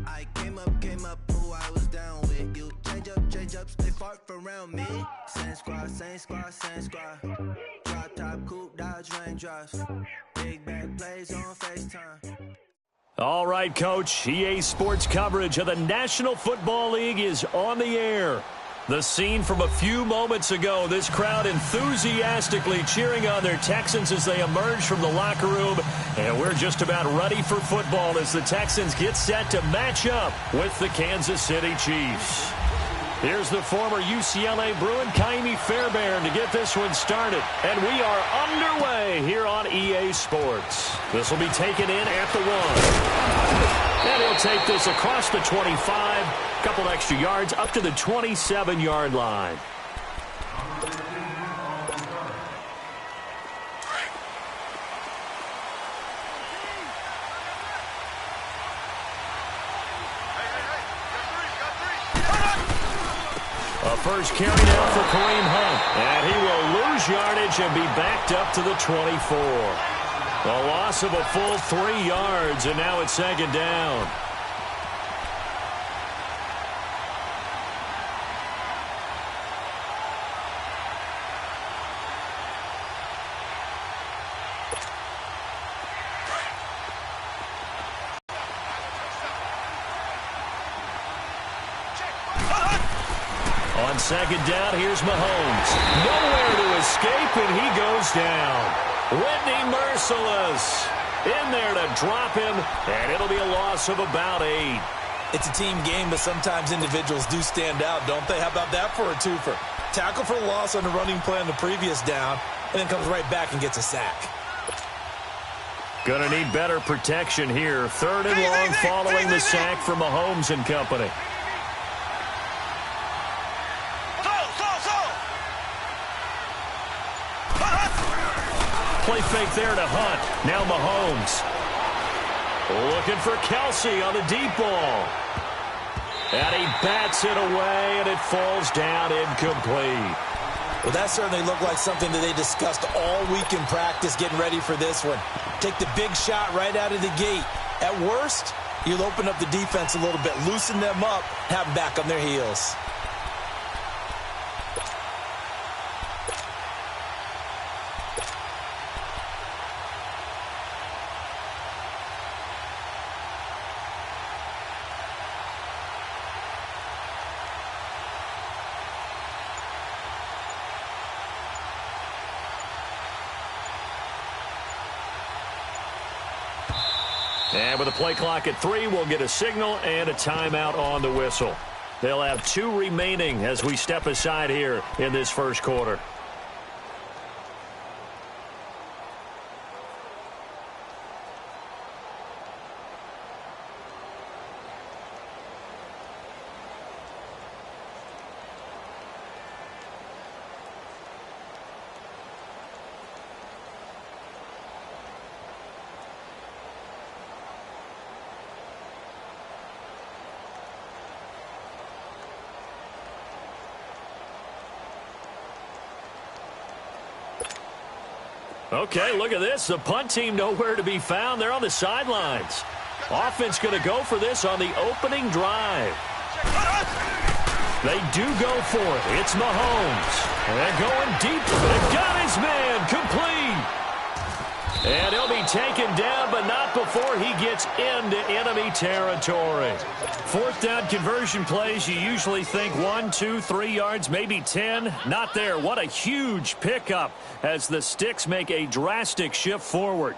I came up, who I was down with. You change up, stay far from around me. Same squad, same squad, same squad. Drop top, coupe, dodge, raindrops. Big back plays on FaceTime. All right, Coach. EA Sports coverage of the National Football League is on the air. The scene from a few moments ago, this crowd enthusiastically cheering on their Texans as they emerge from the locker room. And we're just about ready for football as the Texans get set to match up with the Kansas City Chiefs. Here's the former UCLA Bruin, Kaimi Fairbairn, to get this one started. And we are underway here on EA Sports. This will be taken in at the 1. And he'll take this across the 25, a couple extra yards up to the 27-yard line. A first carry down for Kareem Hunt. And he will lose yardage and be backed up to the 24. A loss of a full 3 yards, and now it's second down. On second down, here's Mahomes. Nowhere to escape, and he goes down. Whitney Merciless in there to drop him, and it'll be a loss of about 8. It's a team game, but sometimes individuals do stand out, don't they? How about that for a twofer? Tackle for loss on the running play on the previous down, and then comes right back and gets a sack. Gonna need better protection here. Third and long following the sack from Mahomes and company. Play fake there to Hunt. Now Mahomes. Looking for Kelsey on the deep ball. And he bats it away, and it falls down incomplete. Well, that certainly looked like something that they discussed all week in practice getting ready for this one. Take the big shot right out of the gate. At worst, you'll open up the defense a little bit, loosen them up, have them back on their heels. And with a play clock at 3, we'll get a signal and a timeout on the whistle. They'll have 2 remaining as we step aside here in this first quarter. Okay, look at this. The punt team nowhere to be found. They're on the sidelines. Offense going to go for this on the opening drive. They do go for it. It's Mahomes. And they're going deep. They got his man complete. And he'll be taken down, but not before he gets into enemy territory. 4th down conversion plays, you usually think 1, 2, 3 yards, maybe 10. Not there. What a huge pickup as the Sticks make a drastic shift forward.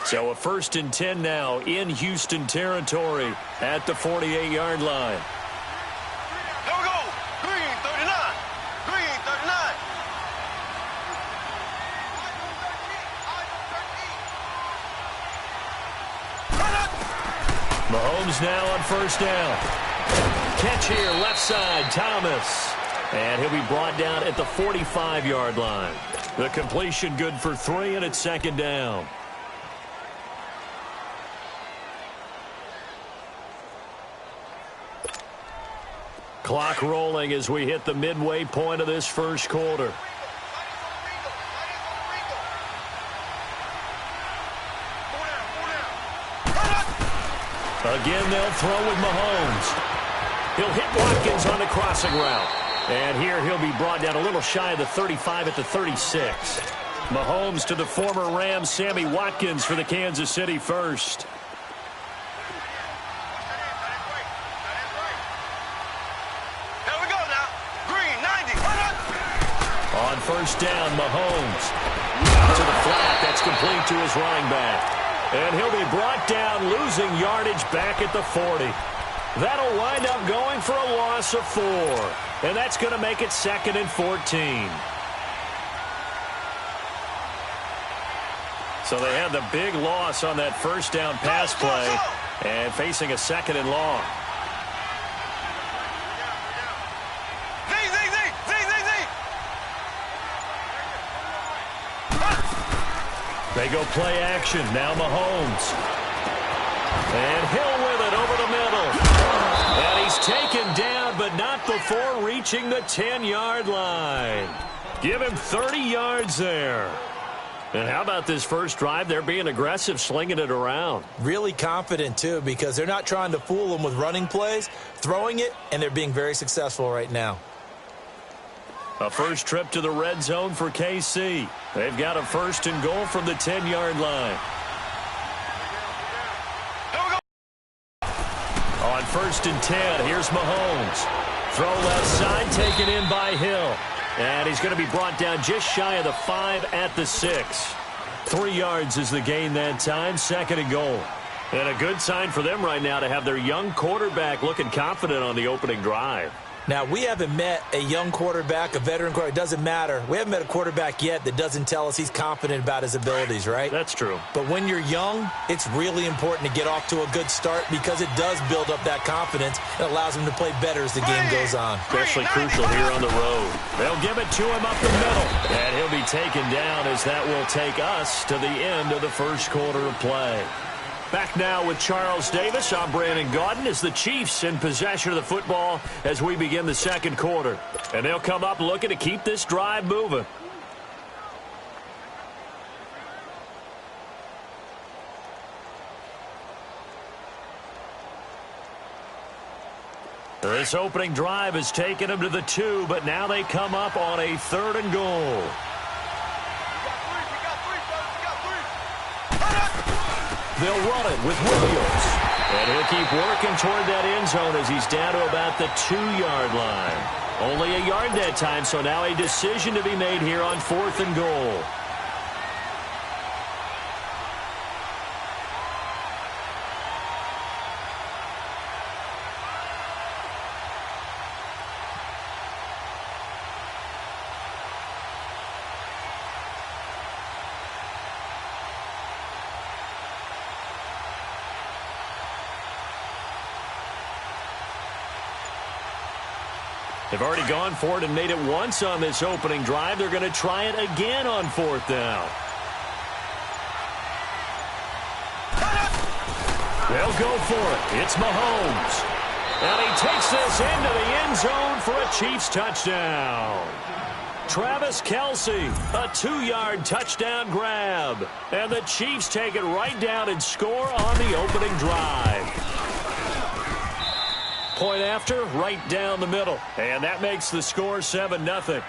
So a 1st and 10 now in Houston territory at the 48-yard line. Mahomes now on 1st down. Catch here, left side, Thomas. And he'll be brought down at the 45-yard line. The completion good for 3, and it's 2nd down. Clock rolling as we hit the midway point of this first quarter. Again, they'll throw with Mahomes. He'll hit Watkins on the crossing route. And here he'll be brought down a little shy of the 35 at the 36. Mahomes to the former Ram, Sammy Watkins for the Kansas City first. Here we go now. Green, 90. On first down, Mahomes. To the flat. That's complete to his running back. And he'll be brought down, losing yardage back at the 40. That'll wind up going for a loss of 4. And that's going to make it 2nd and 14. So they had the big loss on that first down pass play and facing a 2nd and long. They go play action. Now Mahomes. And Hill with it over the middle. And he's taken down, but not before reaching the 10-yard line. Give him 30 yards there. And how about this first drive? They're being aggressive, slinging it around. Really confident, too, because they're not trying to fool them with running plays, throwing it, and they're being very successful right now. A first trip to the red zone for KC. They've got a 1st and goal from the 10-yard line. On 1st and 10, here's Mahomes. Throw left side, taken in by Hill. And he's going to be brought down just shy of the 5 at the 6. 3 yards is the gain that time, 2nd and goal. And a good sign for them right now to have their young quarterback looking confident on the opening drive. Now, we haven't met a young quarterback, a veteran quarterback. It doesn't matter. We haven't met a quarterback yet that doesn't tell us he's confident about his abilities, right? That's true. But when you're young, it's really important to get off to a good start because it does build up that confidence and allows him to play better as the game goes on. Especially crucial here on the road. They'll give it to him up the middle. And he'll be taken down as that will take us to the end of the first quarter of play. Back now with Charles Davis. I'm Brandon Gaudin as the Chiefs in possession of the football as we begin the second quarter. And they'll come up looking to keep this drive moving. This opening drive has taken them to the 2, but now they come up on a 3rd and goal. They'll run it with Williams. And he'll keep working toward that end zone as he's down to about the 2-yard line. Only a yard that time, so now a decision to be made here on 4th and goal. They've already gone for it and made it once on this opening drive. They're going to try it again on 4th down. They'll go for it. It's Mahomes. And he takes this into the end zone for a Chiefs touchdown. Travis Kelce, a 2-yard touchdown grab. And the Chiefs take it right down and score on the opening drive. Point after, right down the middle. And that makes the score 7-0.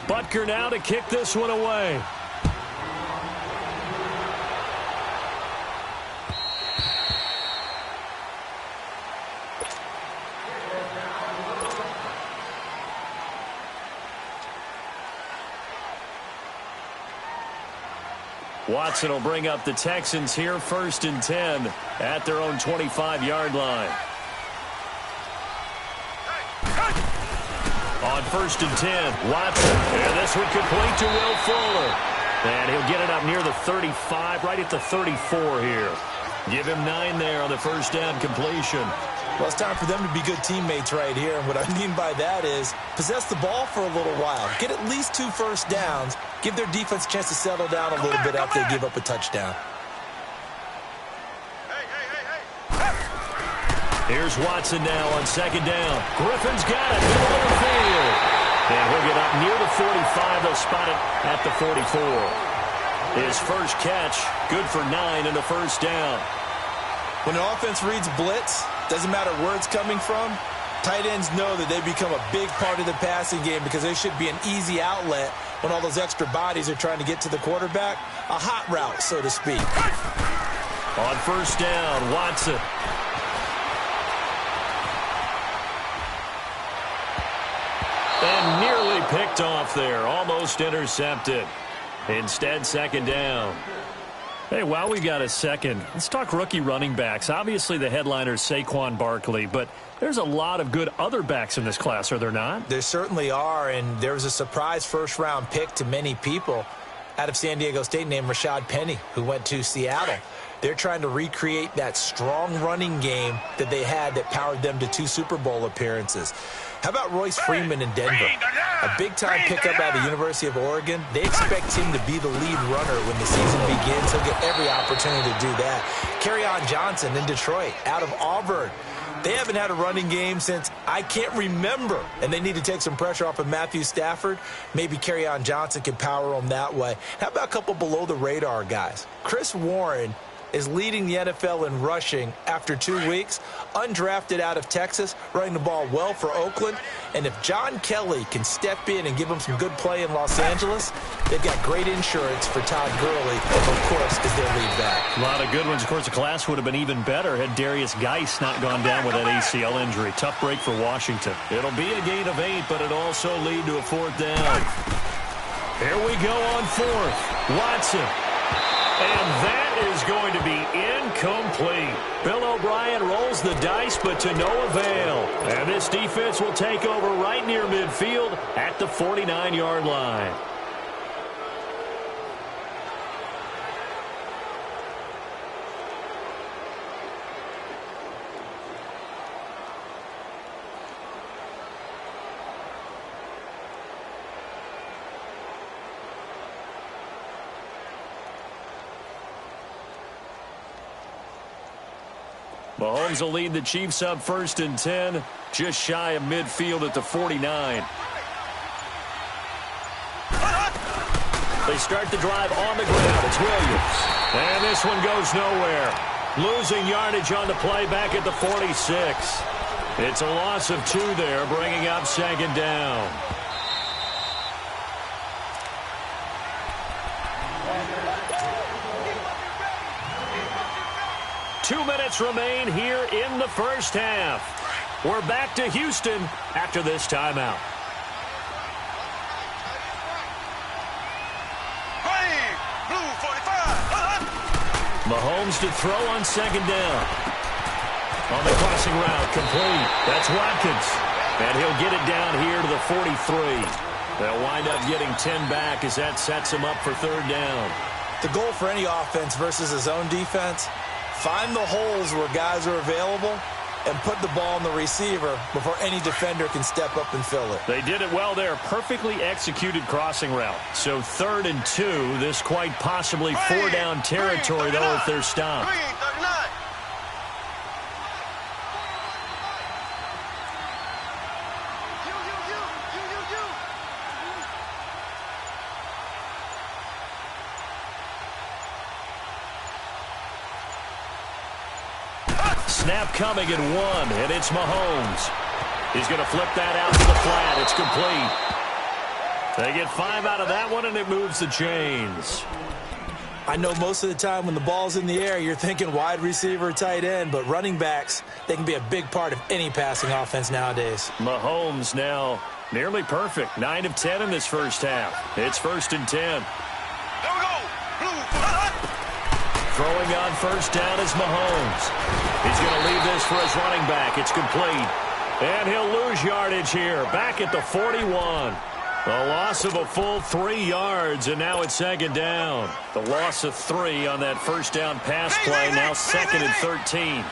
Butker now to kick this one away. Watson will bring up the Texans here 1st and 10 at their own 25-yard line. On 1st and 10, Watson. And this one complete to Will Fuller. And he'll get it up near the 35, right at the 34 here. Give him 9 there on the first down completion. Well, it's time for them to be good teammates right here. And what I mean by that is possess the ball for a little while. Get at least 2 first downs. Give their defense a chance to settle down a little bit after they give up a touchdown. Hey. Here's Watson now on second down. Griffin's got it. Middle of the field. And he'll get up near the 45. They'll spot it at the 44. His first catch, good for 9 and a first down. When an offense reads blitz, doesn't matter where it's coming from, tight ends know that they become a big part of the passing game because they should be an easy outlet when all those extra bodies are trying to get to the quarterback. A hot route, so to speak. On first down, Watson. And nearly picked off there. Almost intercepted. Instead, second down. Hey, while we got a second, let's talk rookie running backs. Obviously, the headliner is Saquon Barkley, but there's a lot of good other backs in this class, are there not? There certainly are, and there was a surprise first-round pick to many people out of San Diego State named Rashad Penny, who went to Seattle. They're trying to recreate that strong running game that they had that powered them to 2 Super Bowl appearances. How about Royce Freeman in Denver? A big-time pickup out of the University of Oregon. They expect him to be the lead runner when the season begins. He'll get every opportunity to do that. Kerryon Johnson in Detroit, out of Auburn. They haven't had a running game since I can't remember, and they need to take some pressure off of Matthew Stafford. Maybe Kerryon Johnson can power them that way. How about a couple below-the-radar guys? Chris Warren is leading the NFL in rushing after 2 weeks. Undrafted out of Texas, running the ball well for Oakland. And if John Kelly can step in and give them some good play in Los Angeles, they've got great insurance for Todd Gurley, who, of course, is their lead back. A lot of good ones. Of course, the class would have been even better had Darius Geis not gone down with that ACL injury. Tough break for Washington. It'll be a gain of 8, but it'll also lead to a 4th down. Here we go on 4th. Watson. And that is going to be incomplete. Bill O'Brien rolls the dice, but to no avail. And this defense will take over right near midfield at the 49-yard line. Mahomes will lead the Chiefs up 1st and 10, just shy of midfield at the 49. They start the drive on the ground. It's Williams. And this one goes nowhere. Losing yardage on the play back at the 46. It's a loss of 2 there, bringing up 2nd down. Two minutes remain here in the first half. We're back to Houston after this timeout. Green, blue 45. Mahomes to throw on 2nd down. On the crossing route, complete. That's Watkins. And he'll get it down here to the 43. They'll wind up getting 10 back as that sets him up for 3rd down. The goal for any offense versus his own defense, find the holes where guys are available and put the ball on the receiver before any defender can step up and fill it. They did it well there. Perfectly executed crossing route. So 3rd and 2. This quite possibly 4-down territory, though, if they're stopped. Green 39. Snap coming at 1, and it's Mahomes. He's going to flip that out to the flat. It's complete. They get 5 out of that one, and it moves the chains. I know most of the time when the ball's in the air, you're thinking wide receiver, tight end, but running backs, they can be a big part of any passing offense nowadays. Mahomes now nearly perfect. 9 of 10 in this first half. It's 1st and 10. There we go. Blue. Throwing on 1st down is Mahomes. He's going to leave this for his running back. It's complete. And he'll lose yardage here. Back at the 41. A loss of a full 3 yards, and now it's 2nd down. The loss of 3 on that 1st down pass play, now 2nd and 13.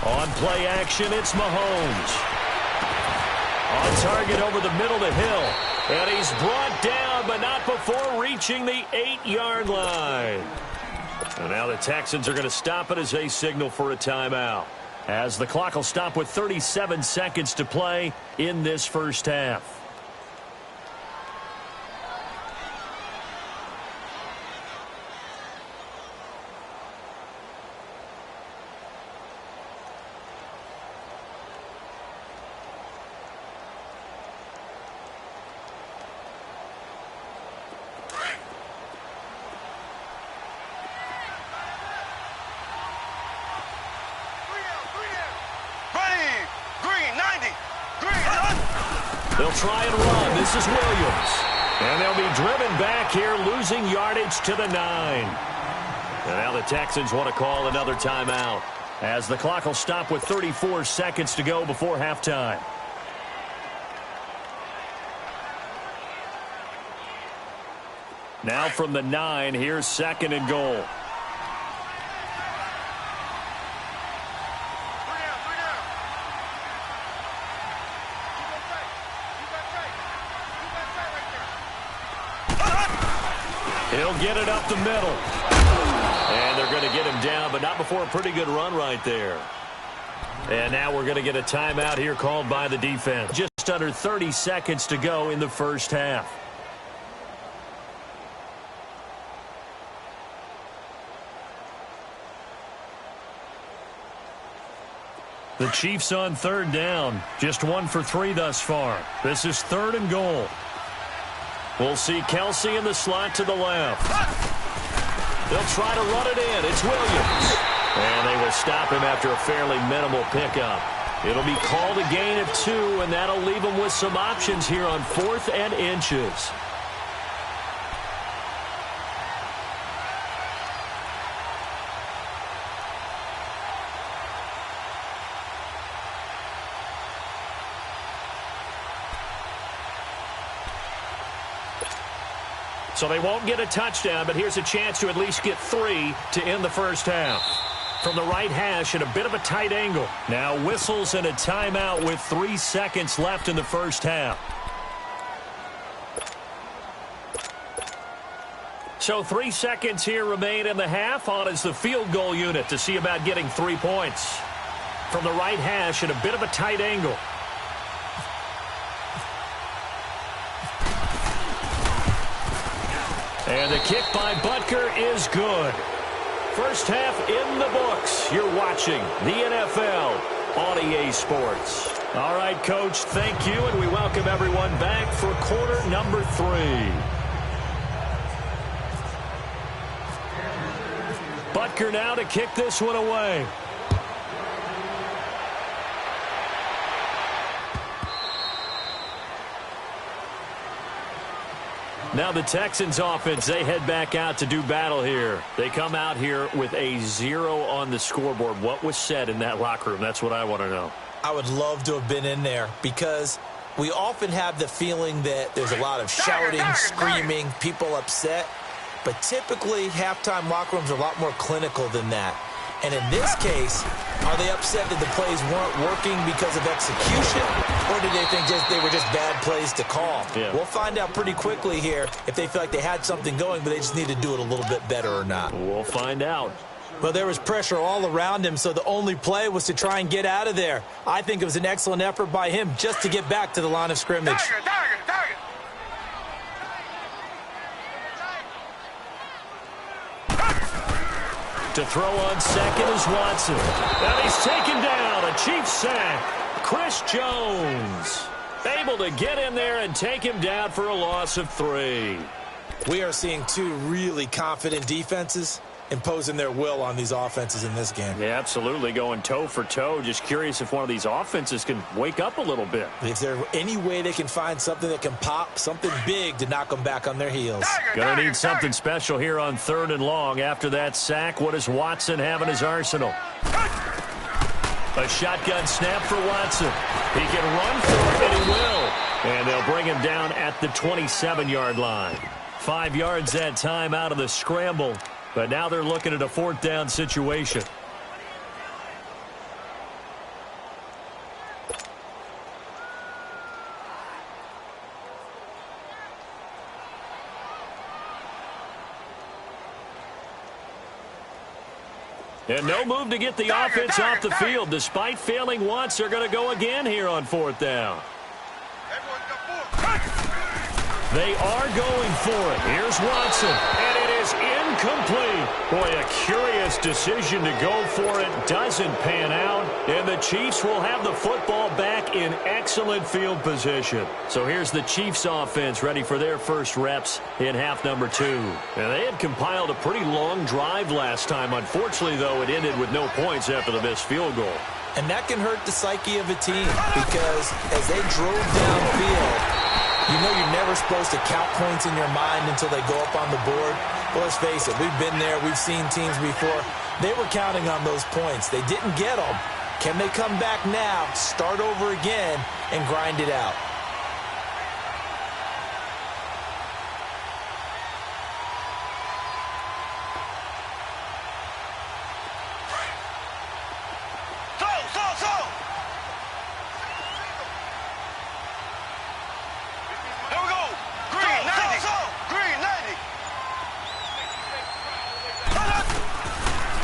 On play action, it's Mahomes. On target over the middle to Hill. And he's brought down, but not before reaching the 8-yard line. And now the Texans are going to stop it as they signal for a timeout, as the clock will stop with 37 seconds to play in this first half. They'll try and run. This is Williams. And they'll be driven back here, losing yardage to the 9. And now the Texans want to call another timeout, as the clock will stop with 34 seconds to go before halftime. Now from the 9, here's 2nd and goal. He'll get it up the middle. And they're going to get him down, but not before a pretty good run right there. And now we're going to get a timeout here called by the defense. Just under 30 seconds to go in the first half. The Chiefs on 3rd down. Just 1 for 3 thus far. This is 3rd and goal. We'll see Kelsey in the slot to the left. They'll try to run it in. It's Williams. And they will stop him after a fairly minimal pickup. It'll be called a gain of 2, and that'll leave them with some options here on 4th and inches. So they won't get a touchdown, but here's a chance to at least get 3 to end the first half. From the right hash at a bit of a tight angle. Now whistles and a timeout with 3 seconds left in the first half. So 3 seconds here remain in the half. On is the field goal unit to see about getting 3 points. From the right hash at a bit of a tight angle. And the kick by Butker is good. First half in the books. You're watching the NFL on EA Sports. All right, Coach, thank you, and we welcome everyone back for quarter number 3. Butker now to kick this one away. Now the Texans offense, they head back out to do battle here. They come out here with a 0 on the scoreboard. What was said in that locker room? That's what I want to know. I would love to have been in there, because we often have the feeling that there's a lot of shouting, screaming, people upset. But typically, halftime locker rooms are a lot more clinical than that. And in this case, are they upset that the plays weren't working because of execution, or did they think they were just bad plays to call? Yeah. We'll find out pretty quickly here if they feel like they had something going, but they just need to do it a little bit better or not. We'll find out. Well, there was pressure all around him, so the only play was to try and get out of there. I think it was an excellent effort by him just to get back to the line of scrimmage. Target. To throw on second is Watson. And he's taken down. A Chiefs sack. Chris Jones able to get in there and take him down for a loss of 3. We are seeing 2 really confident defenses imposing their will on these offenses in this game. Yeah, absolutely, going toe for toe. Just curious if one of these offenses can wake up a little bit. Is there any way they can find something that can pop, something big to knock them back on their heels? Gonna need something special here on 3rd and long. After that sack, what does Watson have in his arsenal? A shotgun snap for Watson. He can run for it, and he will. And they'll bring him down at the 27-yard line. 5 yards that time out of the scramble. But now they're looking at a 4th down situation. And no move to get the offense off the field. Despite failing once, they're going to go again here on 4th down. They are going for it. Here's Watson, and it is incomplete. Boy, a curious decision to go for it. Doesn't pan out, and the Chiefs will have the football back in excellent field position. So here's the Chiefs offense ready for their first reps in half number 2. And they had compiled a pretty long drive last time. Unfortunately, though, it ended with no points after the missed field goal. And that can hurt the psyche of a team because as they drove downfield, you know you're never supposed to count points in your mind until they go up on the board. Well, let's face it, we've been there. We've seen teams before. They were counting on those points. They didn't get them. Can they come back now, start over again, and grind it out?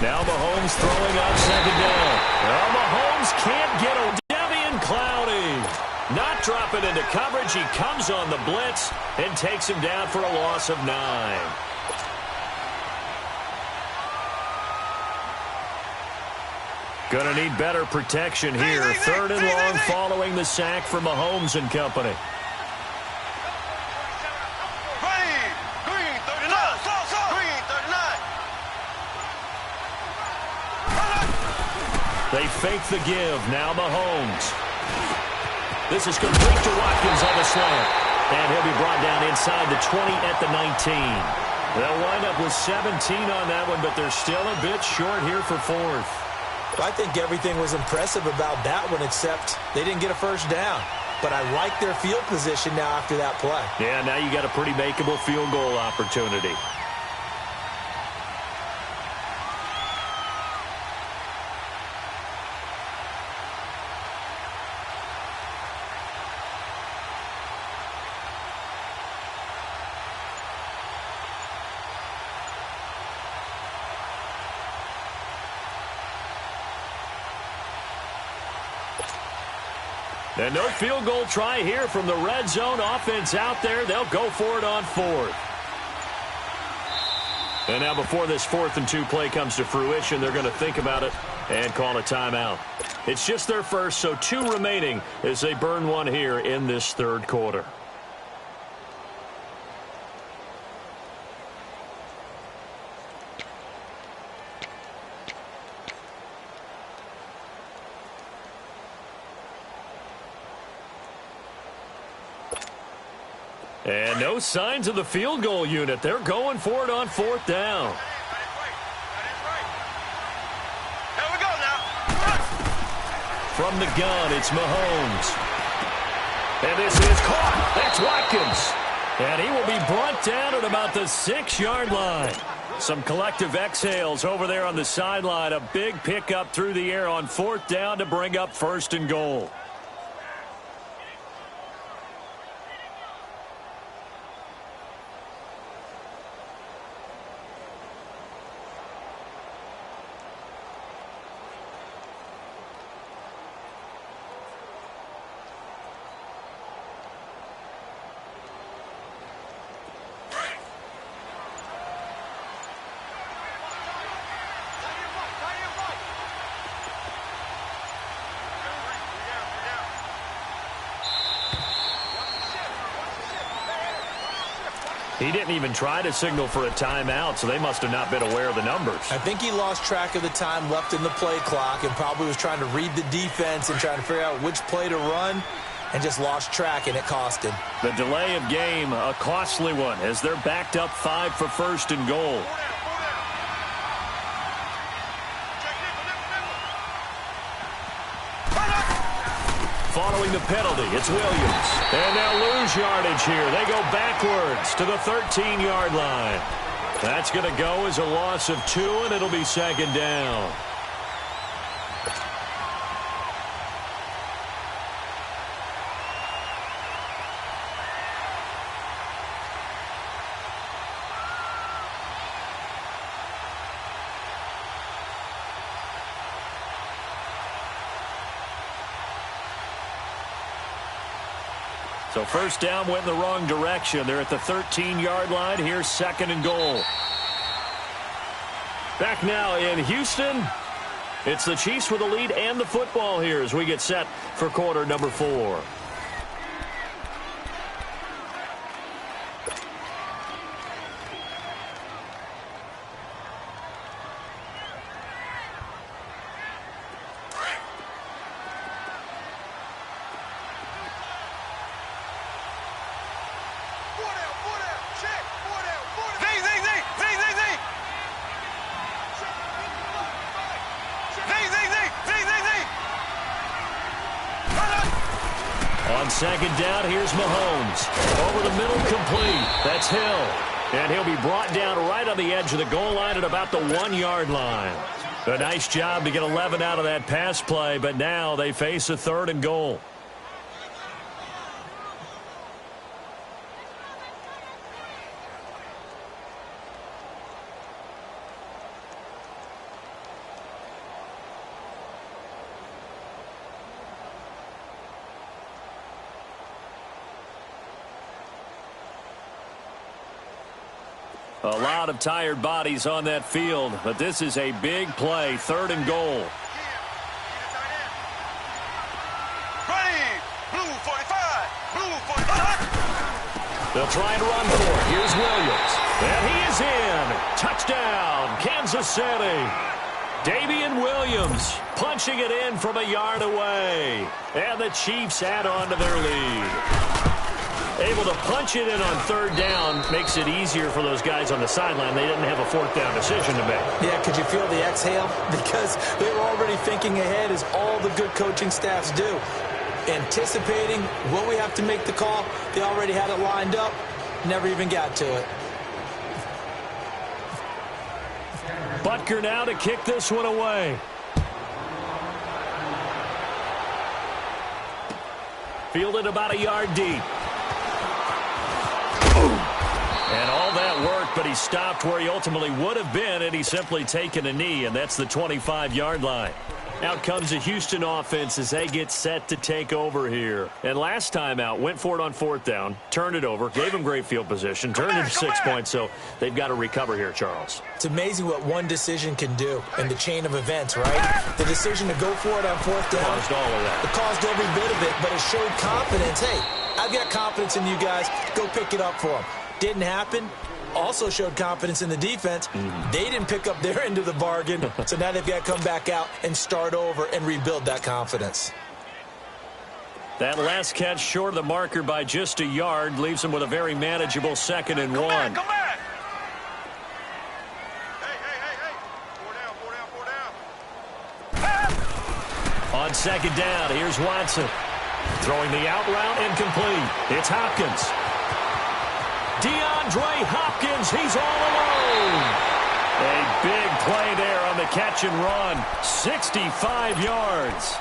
Now Mahomes throwing on 2nd down. Well, Mahomes can't get O'Devian Clowney. Not dropping into coverage. He comes on the blitz and takes him down for a loss of 9. Going to need better protection here. 3rd and long following the sack from Mahomes and company. They fake the give. Now Mahomes. This is complete to Watkins on the slant. And he'll be brought down inside the 20 at the 19. They'll wind up with 17 on that one, but they're still a bit short here for 4th. I think everything was impressive about that one, except they didn't get a first down. But I like their field position now after that play. Yeah, now you got a pretty makeable field goal opportunity. And no field goal try here from the red zone. Offense out there. They'll go for it on 4th. And now before this 4th and 2 play comes to fruition, they're going to think about it and call a timeout. It's just their first, so 2 remaining as they burn one here in this 3rd quarter. And no signs of the field goal unit. They're going for it on 4th down. Here we go now. From the gun, it's Mahomes. And this is caught. That's Watkins. And he will be brought down at about the 6-yard line. Some collective exhales over there on the sideline. A big pickup through the air on 4th down to bring up 1st and goal. He didn't even try to signal for a timeout, so they must have not been aware of the numbers. I think he lost track of the time left in the play clock and probably was trying to read the defense and trying to figure out which play to run and just lost track, and it cost him. The delay of game, a costly one, as they're backed up 5 for 1st and goal. Following the penalty, it's Williams. And they'll lose yardage here. They go backwards to the 13-yard line. That's going to go as a loss of 2, and it'll be 2nd down. So first down went in the wrong direction. They're at the 13-yard line. Here's 2nd and goal. Back now in Houston. It's the Chiefs with the lead and the football here as we get set for quarter number 4. On 2nd down, here's Mahomes. Over the middle, complete. That's Hill. And he'll be brought down right on the edge of the goal line at about the 1-yard line. A nice job to get 11 out of that pass play, but now they face a 3rd and goal. A lot of tired bodies on that field, but this is a big play, 3rd and goal. Ready, blue 45, blue 45. They'll try and run for it. Here's Williams. And he is in. Touchdown, Kansas City. Davian Williams punching it in from a yard away. And the Chiefs add on to their lead. Able to punch it in on 3rd down makes it easier for those guys on the sideline. They didn't have a 4th down decision to make. Yeah, could you feel the exhale? Because they were already thinking ahead, as all the good coaching staffs do. Anticipating when we have to make the call. They already had it lined up. Never even got to it. Butker now to kick this one away. Fielded about a yard deep. And all that worked, but he stopped where he ultimately would have been, and he's simply taken a knee, and that's the 25-yard line. Out comes the Houston offense as they get set to take over here. And last time out, went for it on 4th down, turned it over, gave him great field position, turned into 6 points, so they've got to recover here, Charles. It's amazing what one decision can do in the chain of events, right? The decision to go for it on 4th down. Caused all of that. It caused every bit of it, but it showed confidence. Hey, I've got confidence in you guys. Go pick it up for them. Didn't happen. Also showed confidence in the defense. They didn't pick up their end of the bargain, so now they've got to come back out and start over and rebuild that confidence. That last catch short of the marker by just a yard leaves them with a very manageable 2nd and 1. Come back. Hey. 4 down. On 2nd down, here's Watson. Throwing the out route, incomplete. It's Hopkins. DeAndre Hopkins, he's all alone. A big play there on the catch and run. 65 yards.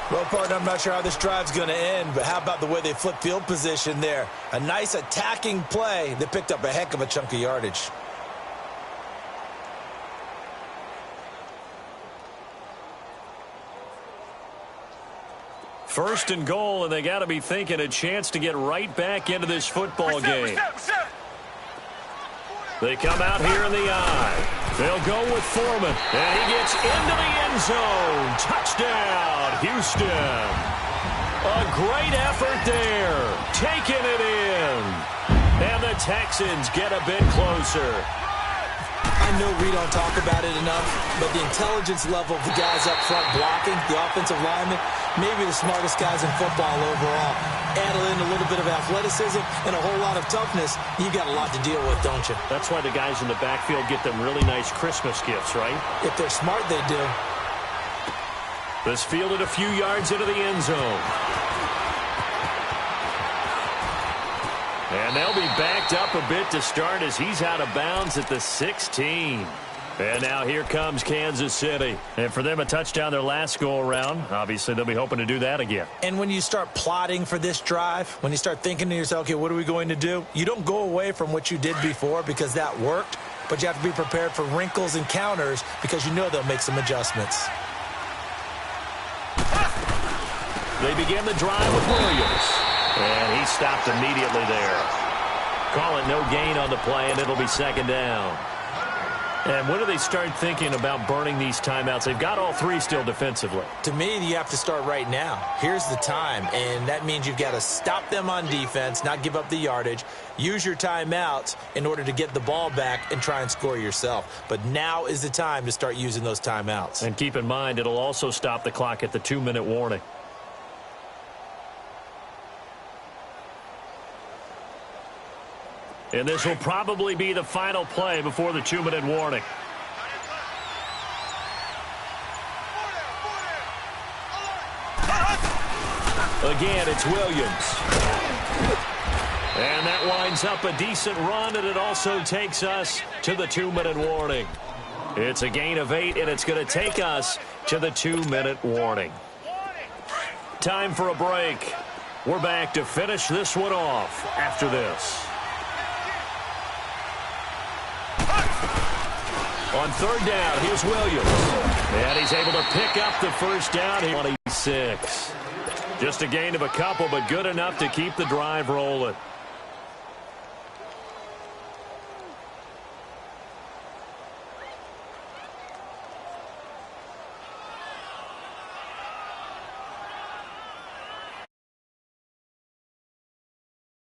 Well, partner, I'm not sure how this drive's going to end, but how about the way they flip field position there? A nice attacking play. They picked up a heck of a chunk of yardage. First and goal, and they got to be thinking a chance to get right back into this football game. They come out here in the eye. They'll go with Foreman, and he gets into the end zone. Touchdown, Houston. A great effort there, taking it in. And the Texans get a bit closer. I know we don't talk about it enough, but the intelligence level of the guys up front blocking, the offensive linemen, maybe the smartest guys in football overall. Add in a little bit of athleticism and a whole lot of toughness, you got a lot to deal with, don't you? That's why the guys in the backfield get them really nice Christmas gifts, right? If they're smart, they do. This fielded a few yards into the end zone. And they'll be backed up a bit to start as he's out of bounds at the 16. And now here comes Kansas City. And for them, a touchdown their last go-around. Obviously, they'll be hoping to do that again. And when you start plotting for this drive, when you start thinking to yourself, okay, what are we going to do? You don't go away from what you did before because that worked, but you have to be prepared for wrinkles and counters because you know they'll make some adjustments. They begin the drive with Williams. And he he's stopped immediately there. Call it no gain on the play, and it'll be second down. And when do they start thinking about burning these timeouts? They've got all three still defensively. To me, you have to start right now. Here's the time, and that means you've got to stop them on defense, not give up the yardage, use your timeouts in order to get the ball back and try and score yourself. But now is the time to start using those timeouts. And keep in mind, it'll also stop the clock at the 2-minute warning. And this will probably be the final play before the 2-minute warning. Again, it's Williams. And that winds up a decent run, and it also takes us to the 2-minute warning. It's a gain of 8, and it's going to take us to the 2-minute warning. Time for a break. We're back to finish this one off after this. On third down, here's Williams. And he's able to pick up the first down here. 26. Just a gain of a couple, but good enough to keep the drive rolling.